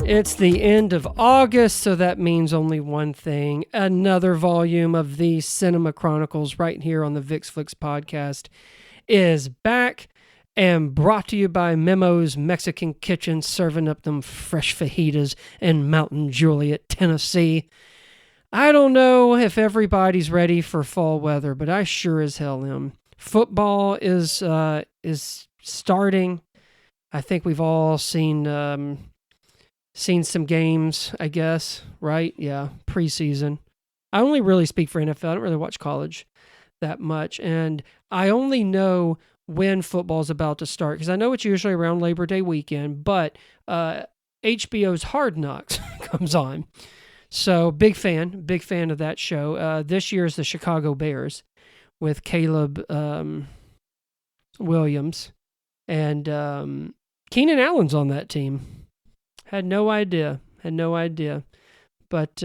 It's the end of August, so that means only one thing. Another volume of the Cinema Chronicles right here on the Vick's Flicks podcast is back and brought to you by Memo's Mexican Kitchen, serving up them fresh fajitas in Mountain Juliet, Tennessee. I don't know if everybody's ready for fall weather, but I sure as hell am. Football is starting. I think we've all seen some games, I guess, right? Yeah, preseason. I only really speak for NFL. I don't really watch college that much, and I only know when football's about to start because I know it's usually around Labor Day weekend, but HBO's Hard Knocks comes on. So big fan of that show. This year is the Chicago Bears with Caleb Williams, and Keenan Allen's on that team. Had no idea. But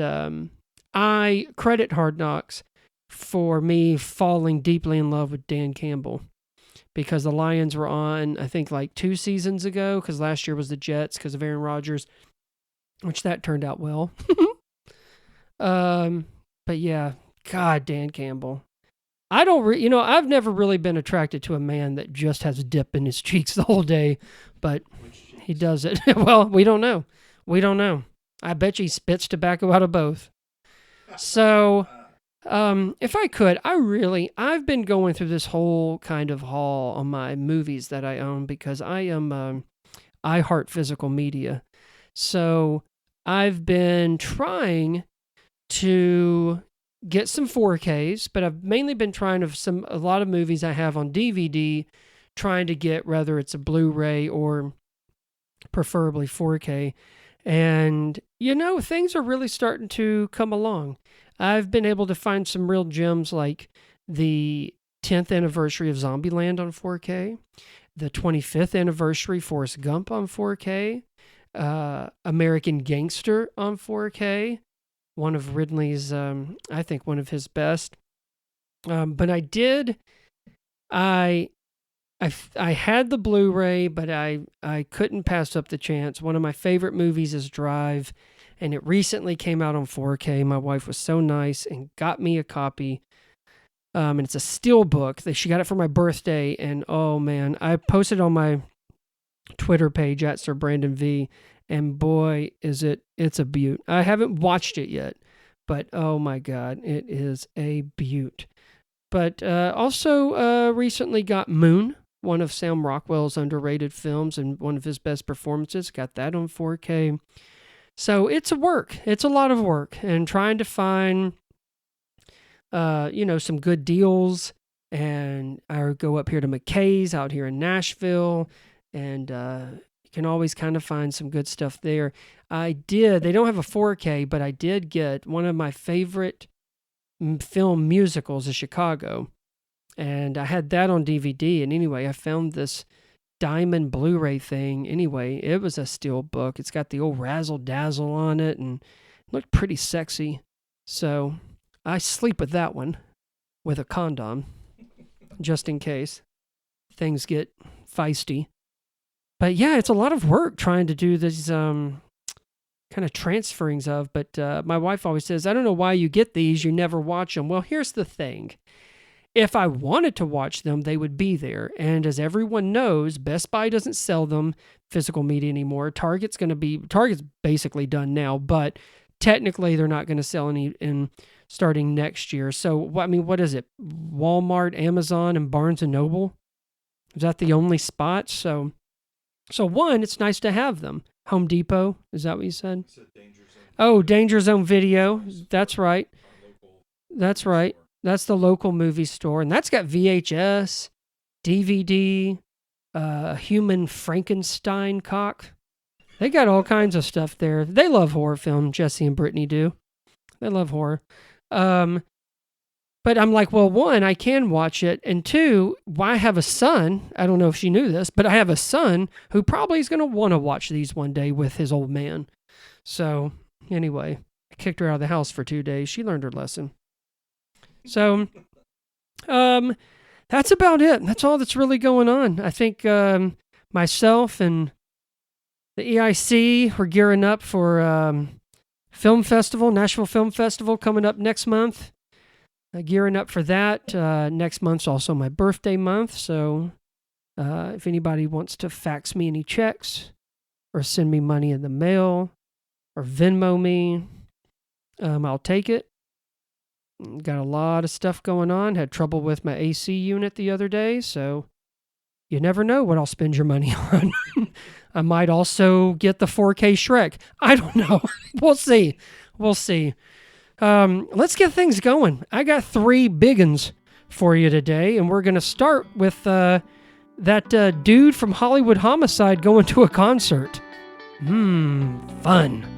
I credit Hard Knocks for me falling deeply in love with Dan Campbell because the Lions were on, I think, like 2 seasons ago because last year was the Jets because of Aaron Rodgers, which that turned out well. But yeah, God, Dan Campbell. I've never really been attracted to a man that just has dip in his cheeks the whole day, but he does it. Well, we don't know. I bet you he spits tobacco out of both. So, if I could, I've been going through this whole kind of haul on my movies that I own because I heart physical media. So, I've been trying to get some 4Ks, but I've mainly been trying a lot of movies I have on DVD, trying to get whether it's a Blu-ray or preferably 4K. And, things are really starting to come along. I've been able to find some real gems like the 10th anniversary of Zombieland on 4K, the 25th anniversary Forrest Gump on 4K, American Gangster on 4K, one of Ridley's, I think one of his best. But I had the Blu-ray, but I couldn't pass up the chance. One of my favorite movies is Drive, and it recently came out on 4K. My wife was so nice and got me a copy. And it's a steelbook. She got it for my birthday, and oh man, I posted on my Twitter page at Sir Brandon V, and boy, it's a beaut. I haven't watched it yet, but oh my God, it is a beaut. But also recently got Moon, one of Sam Rockwell's underrated films and one of his best performances. Got that on 4K. So it's a lot of work, and trying to find, some good deals. And I go up here to McKay's out here in Nashville, and you can always kind of find some good stuff there. They don't have a 4K, but I did get one of my favorite film musicals is Chicago, and I had that on DVD. And anyway, I found this diamond Blu-ray thing. Anyway, it was a steel book. It's got the old razzle dazzle on it and it looked pretty sexy. So I sleep with that one with a condom just in case things get feisty. But yeah, it's a lot of work trying to do these kind of transferings of, but my wife always says, I don't know why you get these, you never watch them. Well, here's the thing. If I wanted to watch them, they would be there. And as everyone knows, Best Buy doesn't sell them physical media anymore. Target's basically done now, but technically they're not going to sell any in starting next year. So, what is it? Walmart, Amazon, and Barnes & Noble? Is that the only spot? So one, it's nice to have them. Home Depot, is that what you said? Danger Zone Video. That's right. That's the local movie store. And that's got VHS, DVD, Human Frankenstein cock. They got all kinds of stuff there. They love horror film, Jesse and Brittany do. They love horror. But I'm like, well, one, I can watch it. And two, I have a son. I don't know if she knew this, but I have a son who probably is going to want to watch these one day with his old man. So anyway, I kicked her out of the house for 2 days. She learned her lesson. So that's about it. That's all that's really going on. I think myself and The EIC, we're gearing up for Film Festival, Nashville Film Festival coming up next month. Gearing up for that. Next month's also my birthday month, so if anybody wants to fax me any checks or send me money in the mail or Venmo me, I'll take it. Got a lot of stuff going on. Had trouble with my AC unit the other day, so you never know what I'll spend your money on. I might also get the 4K Shrek. I don't know. We'll see. Let's get things going. I got 3 big uns for you today, and we're going to start with that dude from Hollywood Homicide going to a concert. Fun.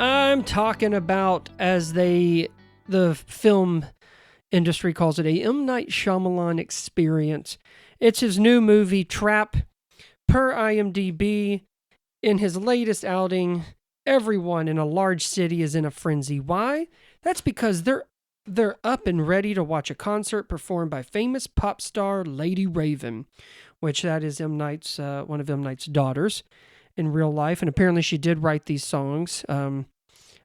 I'm talking about, as the film industry calls it, a M. Night Shyamalan experience. It's his new movie, Trap. Per IMDb, in his latest outing, everyone in a large city is in a frenzy. Why? That's because they're up and ready to watch a concert performed by famous pop star Lady Raven, which that is M. Night's one of M. Night's daughters in real life, and apparently she did write these songs.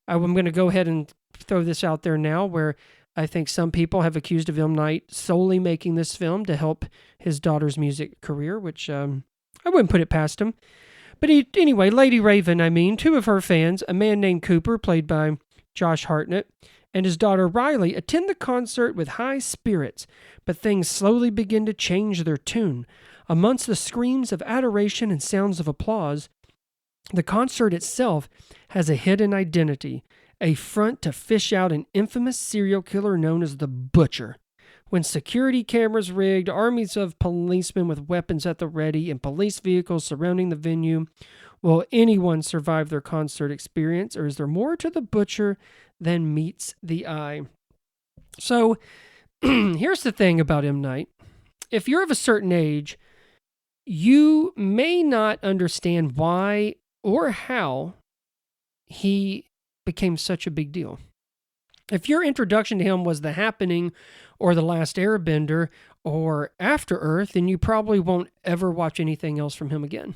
I'm going to go ahead and throw this out there now, where I think some people have accused of M. Night solely making this film to help his daughter's music career, which I wouldn't put it past him. But anyway, Lady Raven, 2 of her fans, a man named Cooper, played by Josh Hartnett, and his daughter Riley, attend the concert with high spirits, but things slowly begin to change their tune. Amongst the screams of adoration and sounds of applause, the concert itself has a hidden identity, a front to fish out an infamous serial killer known as the Butcher. When security cameras rigged, armies of policemen with weapons at the ready, and police vehicles surrounding the venue, will anyone survive their concert experience, or is there more to the Butcher than meets the eye? So, here's the thing about M. Night. If you're of a certain age, you may not understand why or how he became such a big deal. If your introduction to him was The Happening or The Last Airbender or After Earth, then you probably won't ever watch anything else from him again.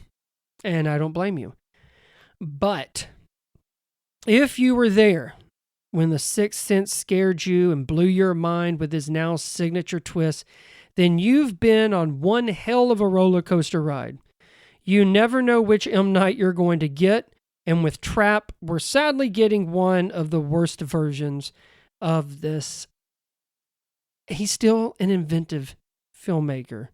And I don't blame you. But if you were there when The Sixth Sense scared you and blew your mind with his now signature twist, then you've been on one hell of a roller coaster ride. You never know which M. Night you're going to get, and with Trap, we're sadly getting one of the worst versions of this. He's still an inventive filmmaker,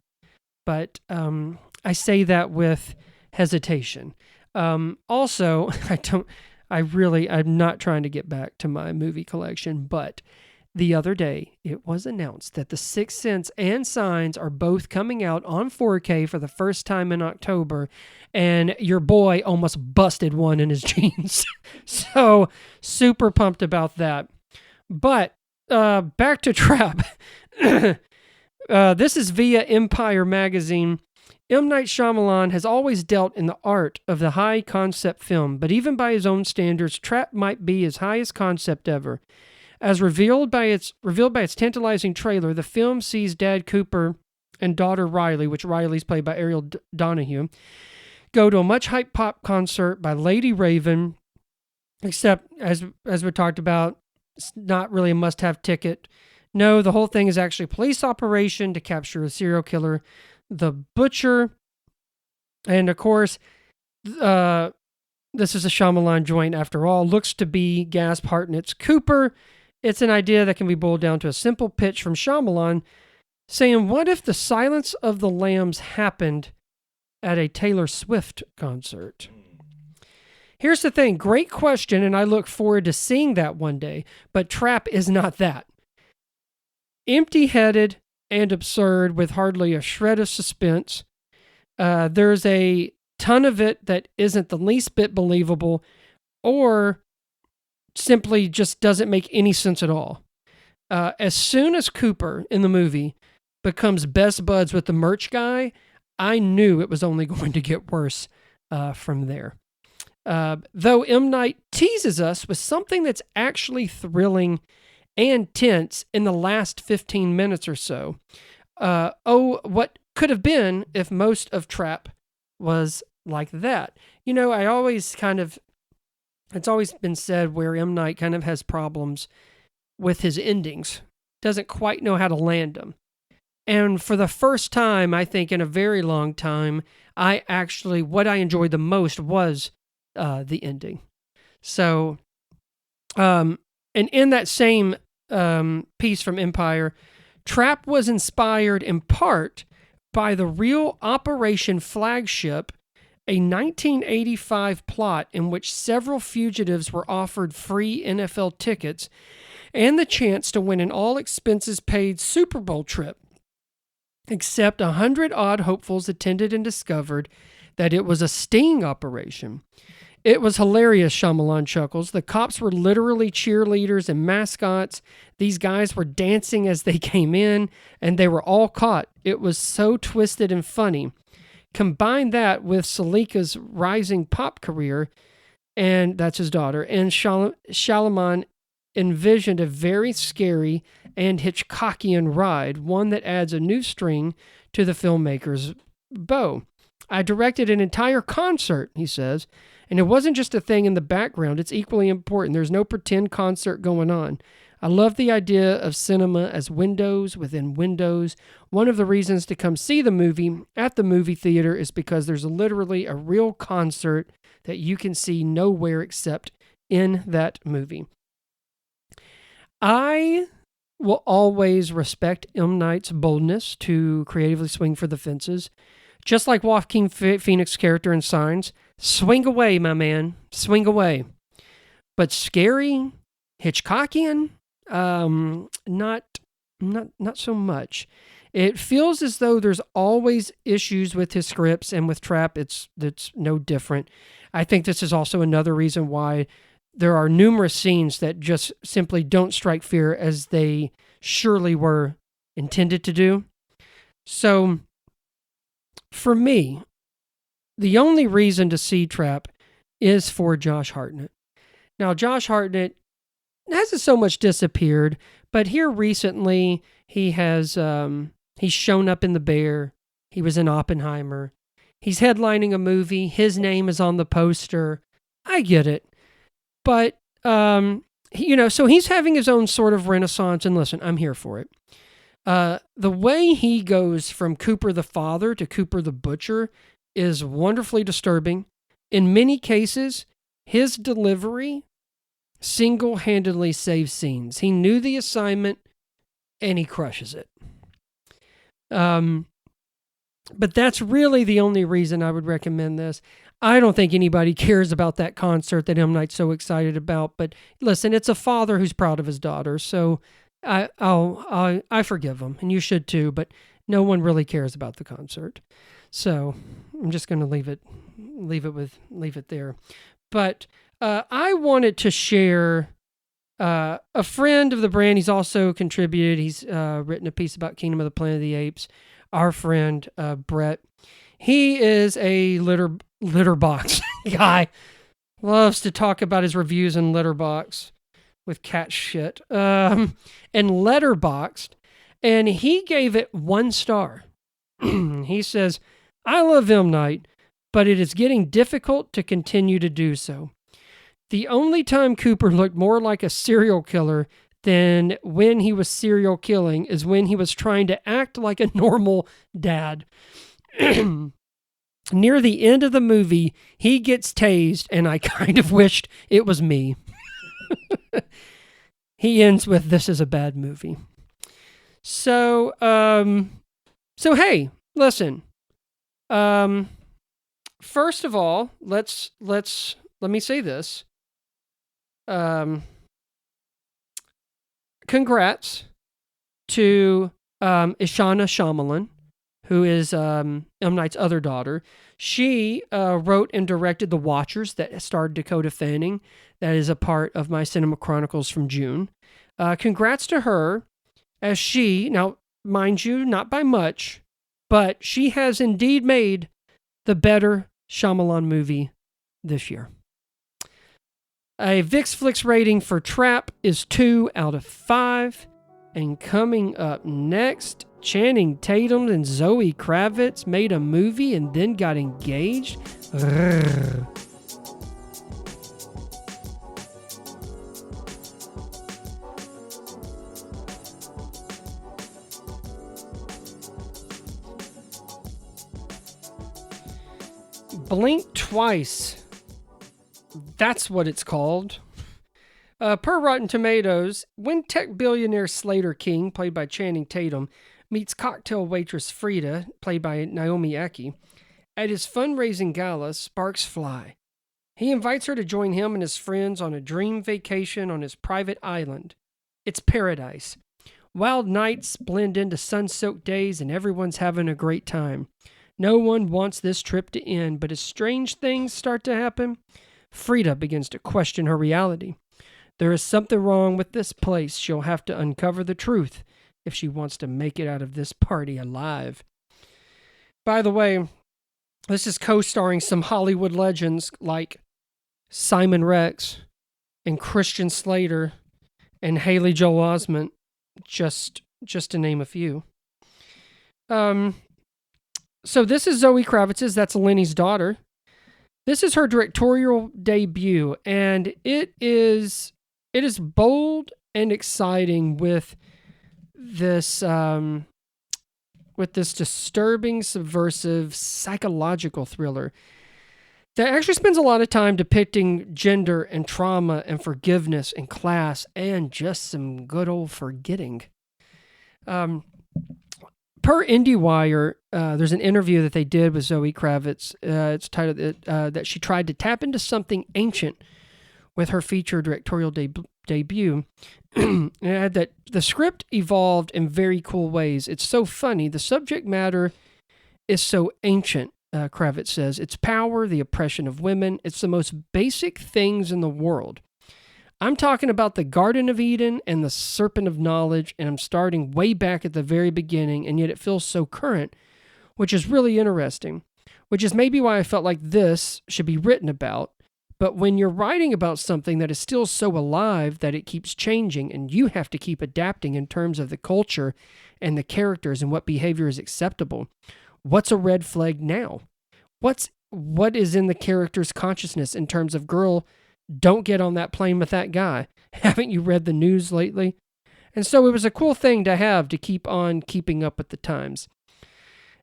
but I say that with hesitation. Also, I'm not trying to get back to my movie collection, but the other day, it was announced that The Sixth Sense and Signs are both coming out on 4K for the first time in October, and your boy almost busted one in his jeans. So, super pumped about that. But, back to Trap. This is via Empire Magazine. M. Night Shyamalan has always dealt in the art of the high-concept film, but even by his own standards, Trap might be his highest concept ever. As revealed by its tantalizing trailer, the film sees Dad Cooper and daughter Riley, which Riley's played by Ariel Donahue, go to a much-hyped pop concert by Lady Raven, except, as we talked about, it's not really a must-have ticket. No, the whole thing is actually a police operation to capture a serial killer, the Butcher. And, of course, this is a Shyamalan joint after all. Looks to be Gasp Hartnett's Cooper. It's an idea that can be boiled down to a simple pitch from Shyamalan saying, what if the Silence of the Lambs happened at a Taylor Swift concert? Here's the thing, great question, and I look forward to seeing that one day, but Trap is not that. Empty-headed and absurd with hardly a shred of suspense. There's a ton of it that isn't the least bit believable or simply just doesn't make any sense at all. As soon as Cooper in the movie becomes best buds with the merch guy, I knew it was only going to get worse from there. though M. Night teases us with something that's actually thrilling and tense in the last 15 minutes or so. What could have been if most of Trap was like that? I always it's always been said where M. Night kind of has problems with his endings, doesn't quite know how to land them. And for the first time, I think in a very long time, what I enjoyed the most was the ending. So, and in that same piece from Empire, Trap was inspired in part by the real Operation Flagship, a 1985 plot in which several fugitives were offered free NFL tickets and the chance to win an all-expenses-paid Super Bowl trip. Except 100-odd hopefuls attended and discovered that it was a sting operation. It was hilarious, Shyamalan chuckles. The cops were literally cheerleaders and mascots. These guys were dancing as they came in, and they were all caught. It was so twisted and funny. Combine that with Salika's rising pop career, and that's his daughter, and Shyamalan envisioned a very scary and Hitchcockian ride, one that adds a new string to the filmmaker's bow. I directed an entire concert, he says, and it wasn't just a thing in the background. It's equally important. There's no pretend concert going on. I love the idea of cinema as windows within windows. One of the reasons to come see the movie at the movie theater is because there's literally a real concert that you can see nowhere except in that movie. I will always respect M. Night's boldness to creatively swing for the fences. Just like Joaquin Phoenix's character in Signs, swing away, my man, swing away. But scary, Hitchcockian, not so much. It feels as though there's always issues with his scripts, and with Trap, it's no different. I think this is also another reason why there are numerous scenes that just simply don't strike fear as they surely were intended to do. So, for me, the only reason to see Trap is for Josh Hartnett. Now, Josh Hartnett hasn't so much disappeared, but here recently he has he's shown up in The Bear. He was in Oppenheimer. He's headlining a movie. His name is on the poster. I get it. But, so he's having his own sort of renaissance, and listen, I'm here for it. The way he goes from Cooper the father to Cooper the butcher is wonderfully disturbing. In many cases, his delivery single-handedly saves scenes. He knew the assignment, and he crushes it. But that's really the only reason I would recommend this. I don't think anybody cares about that concert that M. Night's so excited about. But listen, it's a father who's proud of his daughter, so I forgive him, and you should too. But no one really cares about the concert, so I'm just going to leave it there. But I wanted to share a friend of the brand. He's also contributed. He's written a piece about Kingdom of the Planet of the Apes. Our friend Brett. He is a Litterbox guy. Loves to talk about his reviews in Letterboxd with cat shit. And Letterboxd. And he gave it 1 star. He says, I love M. Night, but it is getting difficult to continue to do so. The only time Cooper looked more like a serial killer than when he was serial killing is when he was trying to act like a normal dad. Near the end of the movie, he gets tased, and I kind of wished it was me. He ends with, "This is a bad movie." So hey, listen. First of all, let me say this. Congrats to Ishana Shyamalan, who is M. Night's other daughter. She wrote and directed The Watchers that starred Dakota Fanning. That is a part of my Cinema Chronicles from June. Congrats to her, as she, now mind you, not by much, but she has indeed made the better Shyamalan movie this year. A VixFlix rating for Trap is 2 out of 5. And coming up next, Channing Tatum and Zoe Kravitz made a movie and then got engaged. Urgh. Blink Twice. That's what it's called. Per Rotten Tomatoes, when tech billionaire Slater King, played by Channing Tatum, meets cocktail waitress Frida, played by Naomi Ackie, at his fundraising gala, sparks fly. He invites her to join him and his friends on a dream vacation on his private island. It's paradise. Wild nights blend into sun-soaked days and everyone's having a great time. No one wants this trip to end, but as strange things start to happen, Frida begins to question her reality. There is something wrong with this place. She'll have to uncover the truth if she wants to make it out of this party alive. By the way, this is co-starring some Hollywood legends like Simon Rex and Christian Slater and Haley Joel Osment, just to name a few. So this is Zoe Kravitz's, that's Lenny's daughter. This is her directorial debut, and it is bold and exciting with this disturbing, subversive, psychological thriller that actually spends a lot of time depicting gender and trauma and forgiveness and class and just some good old forgetting. Per IndieWire, there's an interview that they did with Zoe Kravitz. It's titled that she tried to tap into something ancient with her feature directorial debut. And that the script evolved in very cool ways. It's so funny. The subject matter is so ancient, Kravitz says. It's power, the oppression of women. It's the most basic things in the world. I'm talking about the Garden of Eden and the Serpent of Knowledge, and I'm starting way back at the very beginning, and yet it feels so current, which is really interesting, which is maybe why I felt like this should be written about. But when you're writing about something that is still so alive that it keeps changing and you have to keep adapting in terms of the culture and the characters and what behavior is acceptable, what's a red flag now? What is in the character's consciousness in terms of, girl, don't get on that plane with that guy. Haven't you read the news lately? And so it was a cool thing to have to keep on keeping up with the times.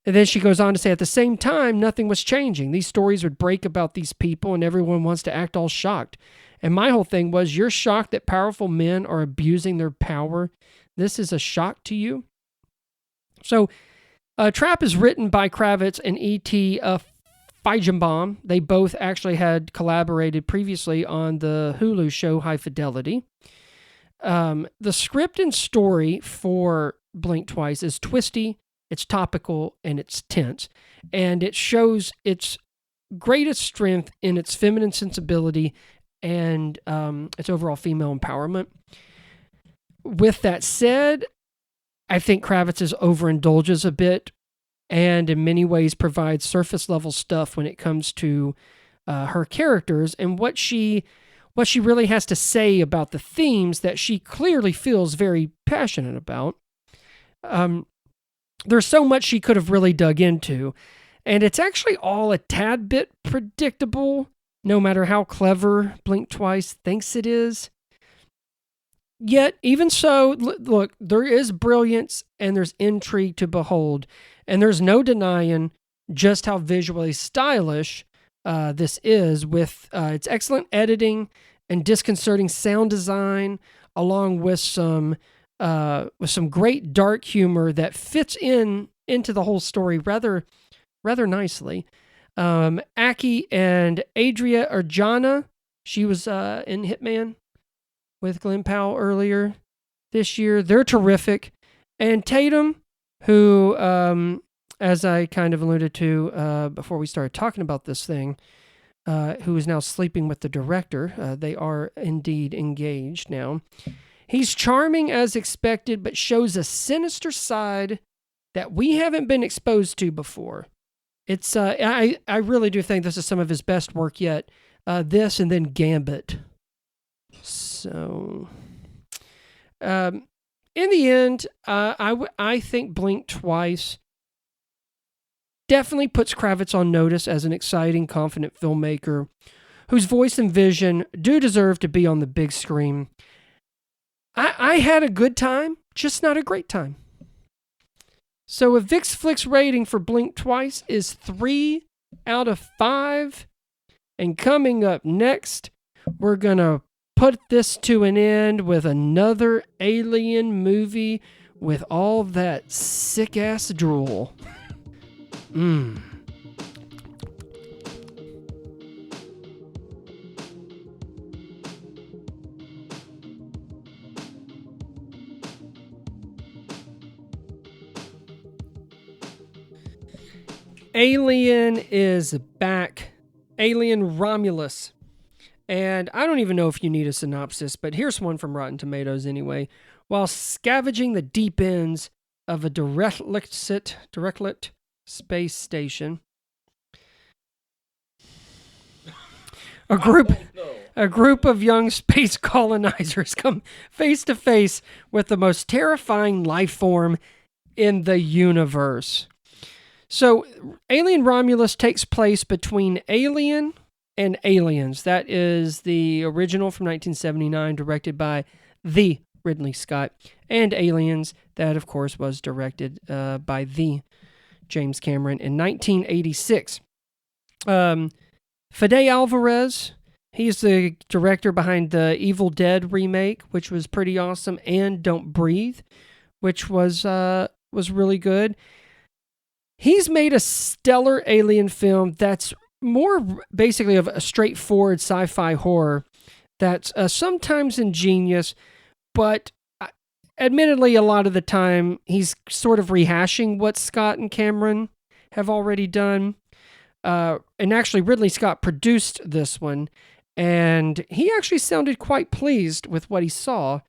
And then she goes on to say, at the same time, nothing was changing. These stories would break about these people and everyone wants to act all shocked. And my whole thing was, you're shocked that powerful men are abusing their power. This is a shock to you. So Trap is written by Kravitz and E.T. Feigenbaum. They both actually had collaborated previously on the Hulu show High Fidelity. The script and story for Blink Twice is twisty, it's topical, and it's tense. And it shows its greatest strength in its feminine sensibility and its overall female empowerment. With that said, I think Kravitz overindulges a bit and in many ways provides surface level stuff when it comes to her characters and what she really has to say about the themes that she clearly feels very passionate about. There's so much she could have really dug into, and it's actually all a tad bit predictable, no matter how clever Blink Twice thinks it is. Yet, even so, look, there is brilliance and there's intrigue to behold, and there's no denying just how visually stylish this is with its excellent editing and disconcerting sound design, along with some great dark humor that fits into the whole story rather nicely. Aki and Adria Arjona, she was in Hitman with Glenn Powell earlier this year. They're terrific. And Tatum, who, as I kind of alluded to before we started talking about this thing, who is now sleeping with the director. They are indeed engaged now. He's charming as expected, but shows a sinister side that we haven't been exposed to before. It's I really do think this is some of his best work yet. This and then Gambit. So, in the end, I think Blink Twice definitely puts Kravitz on notice as an exciting, confident filmmaker whose voice and vision do deserve to be on the big screen. I had a good time, just not a great time. So a Vick's Flicks rating for Blink Twice is 3 out of 5. And coming up next, we're going to put this to an end with another alien movie with all that sick-ass drool. Alien is back. Alien Romulus. And I don't even know if you need a synopsis, but here's one from Rotten Tomatoes anyway. While scavenging the deep ends of a derelict space station, a group of young space colonizers come face to face with the most terrifying life form in the universe. So, Alien Romulus takes place between Alien and Aliens. That is the original from 1979, directed by the Ridley Scott. And Aliens, that of course was directed by the James Cameron in 1986. Fede Alvarez, he's the director behind the Evil Dead remake, which was pretty awesome, and Don't Breathe, which was really good. He's made a stellar alien film that's more basically of a straightforward sci-fi horror that's sometimes ingenious, but admittedly a lot of the time he's sort of rehashing what Scott and Cameron have already done. And actually Ridley Scott produced this one, and he actually sounded quite pleased with what he saw.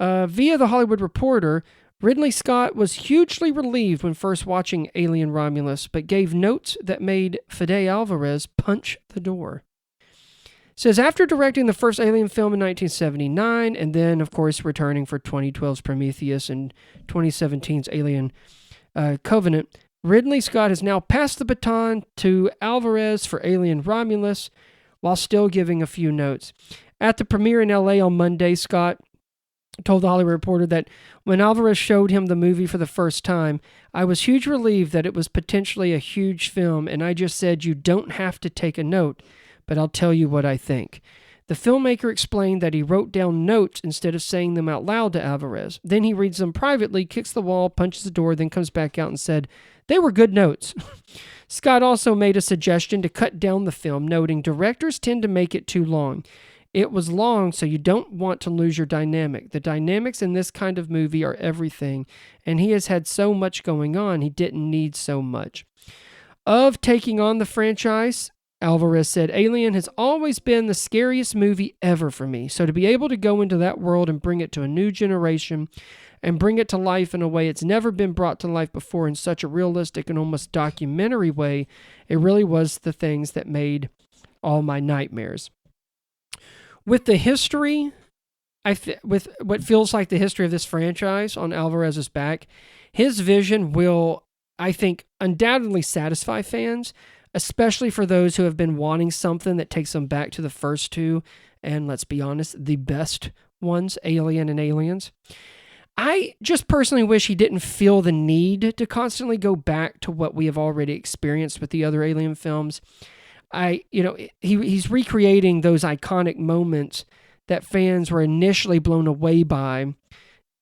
Via The Hollywood Reporter, Ridley Scott was hugely relieved when first watching Alien Romulus, but gave notes that made Fede Alvarez punch the door. Says, after directing the first Alien film in 1979, and then, of course, returning for 2012's Prometheus and 2017's Alien Covenant, Ridley Scott has now passed the baton to Alvarez for Alien Romulus, while still giving a few notes. At the premiere in LA on Monday, Scott told The Hollywood Reporter that when Alvarez showed him the movie for the first time, I was hugely relieved that it was potentially a huge film, and I just said, you don't have to take a note, but I'll tell you what I think. The filmmaker explained that he wrote down notes instead of saying them out loud to Alvarez. Then he reads them privately, kicks the wall, punches the door, then comes back out and said, they were good notes. Scott also made a suggestion to cut down the film, noting directors tend to make it too long. It was long, so you don't want to lose your dynamic. The dynamics in this kind of movie are everything, and he has had so much going on, he didn't need so much. Of taking on the franchise, Alvarez said, Alien has always been the scariest movie ever for me, so to be able to go into that world and bring it to a new generation and bring it to life in a way it's never been brought to life before in such a realistic and almost documentary way, it really was the things that made all my nightmares. With the history, with what feels like the history of this franchise on Alvarez's back, his vision will, I think, undoubtedly satisfy fans, especially for those who have been wanting something that takes them back to the first two, and let's be honest, the best ones, Alien and Aliens. I just personally wish he didn't feel the need to constantly go back to what we have already experienced with the other Alien films. He's recreating those iconic moments that fans were initially blown away by.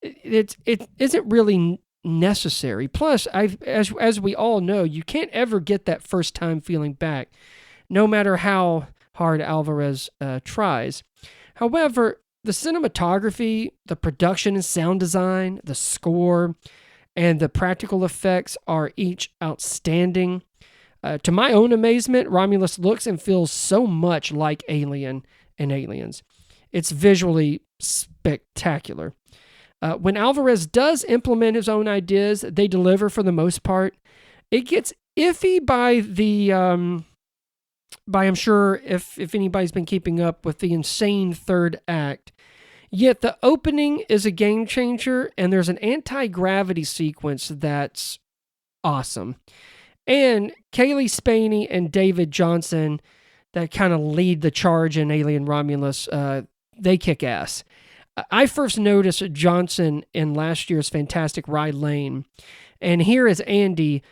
It isn't really necessary. Plus, as we all know, you can't ever get that first time feeling back, no matter how hard Alvarez tries. However, the cinematography, the production and sound design, the score, and the practical effects are each outstanding. To my own amazement, Romulus looks and feels so much like Alien and Aliens. It's visually spectacular. When Alvarez does implement his own ideas, they deliver for the most part. It gets iffy by the by, I'm sure, if anybody's been keeping up with the insane third act. Yet the opening is a game changer, and there's an anti-gravity sequence that's awesome. And Kaylee Spaney and David Johnson, that kind of lead the charge in Alien Romulus, they kick ass. I first noticed Johnson in last year's fantastic Rye Lane, and here is Andy.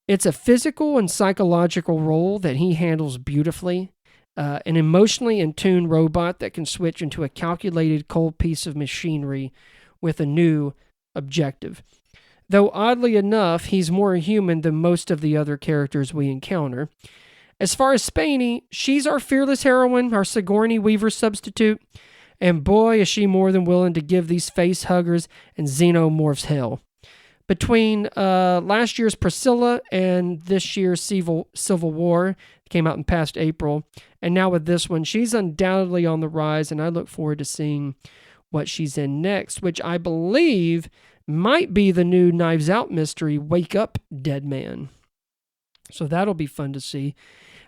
It's a physical and psychological role that he handles beautifully. An emotionally in tune robot that can switch into a calculated cold piece of machinery with a new objective. Though oddly enough, he's more human than most of the other characters we encounter. As far as Spaney, she's our fearless heroine, our Sigourney Weaver substitute, and boy is she more than willing to give these face huggers and xenomorphs hell. Between last year's Priscilla and this year's Civil War, came out in past April, and now with this one, she's undoubtedly on the rise, and I look forward to seeing what she's in next, which I believe might be the new Knives Out mystery, Wake Up, Dead Man. So that'll be fun to see.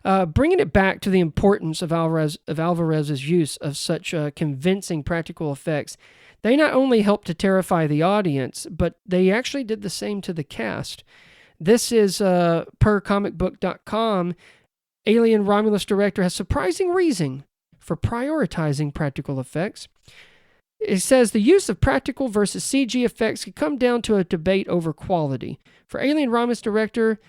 Bringing it back to the importance of Alvarez's use of such convincing practical effects, they not only helped to terrify the audience, but they actually did the same to the cast. This is, per comicbook.com, Alien Romulus director has surprising reason for prioritizing practical effects. It says the use of practical versus CG effects could come down to a debate over quality. For Alien Romulus director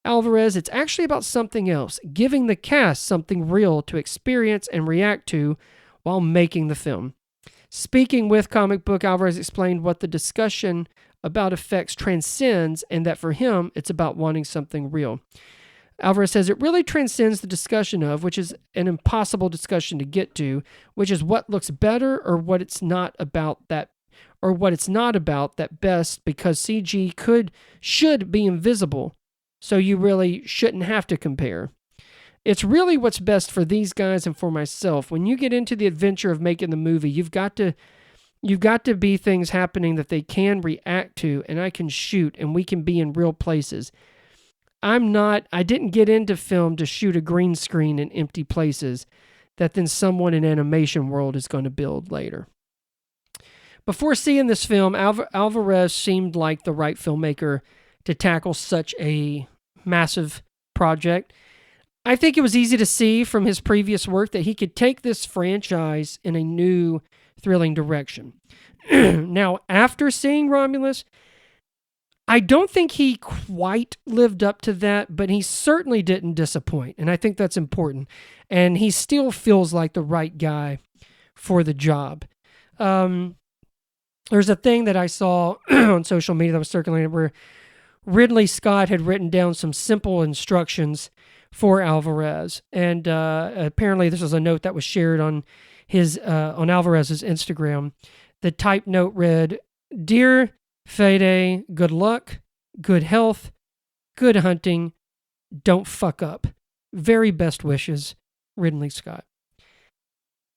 Alvarez, it's actually about something else, giving the cast something real to experience and react to while making the film. Speaking with Comic Book, Alvarez explained what the discussion about effects transcends, and that for him, it's about wanting something real. Alvarez says it really transcends the discussion of, which is an impossible discussion to get to, which is what looks better or what it's not about that best, because CG should be invisible, so you really shouldn't have to compare. It's really what's best for these guys and for myself. When you get into the adventure of making the movie, you've got to be things happening that they can react to, and I can shoot, and we can be in real places. I didn't get into film to shoot a green screen in empty places that then someone in animation world is going to build later. Before seeing this film, Alvarez seemed like the right filmmaker to tackle such a massive project. I think it was easy to see from his previous work that he could take this franchise in a new, thrilling direction. Now, after seeing Romulus, I don't think he quite lived up to that, but he certainly didn't disappoint, and I think that's important. And he still feels like the right guy for the job. There's a thing that I saw on social media that was circulating where Ridley Scott had written down some simple instructions for Alvarez, and apparently this was a note that was shared on on Alvarez's Instagram. The type note read, "Dear Fede, good luck, good health, good hunting, don't fuck up. Very best wishes, Ridley Scott."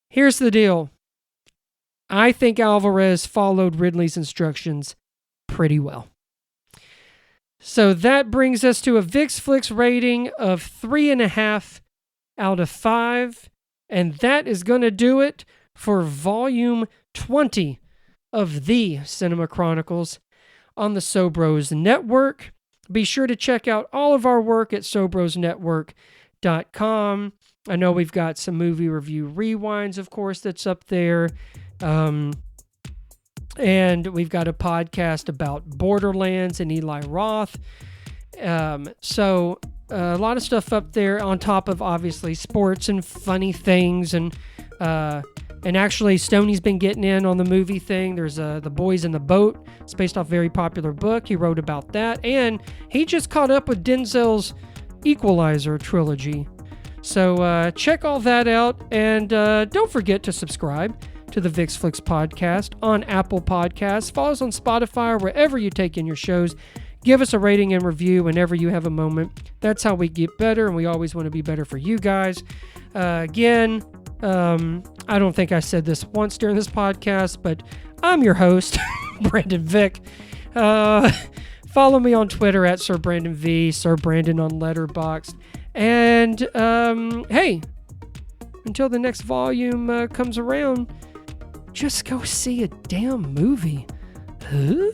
Here's the deal. I think Alvarez followed Ridley's instructions pretty well. So that brings us to a VIX Flix rating of 3.5 out of 5. And that is going to do it for volume 20 of the Cinema Chronicles on the Sobros Network. Be sure to check out all of our work at sobrosnetwork.com. I know we've got some movie review rewinds, of course, that's up there. And we've got a podcast about Borderlands and Eli Roth. So a lot of stuff up there on top of, obviously, sports and funny things. And actually, Stoney's been getting in on the movie thing. There's The Boys in the Boat. It's based off a very popular book. He wrote about that. And he just caught up with Denzel's Equalizer trilogy. So check all that out. And don't forget to subscribe to the VIX Flix podcast on Apple Podcasts. Follow us on Spotify or wherever you take in your shows. Give us a rating and review whenever you have a moment. That's how we get better, and we always want to be better for you guys. Again, I don't think I said this once during this podcast, but I'm your host, Brandon Vick. Follow me on Twitter at Sir Brandon V, Sir Brandon on Letterboxd. And hey, until the next volume comes around, just go see a damn movie. Huh?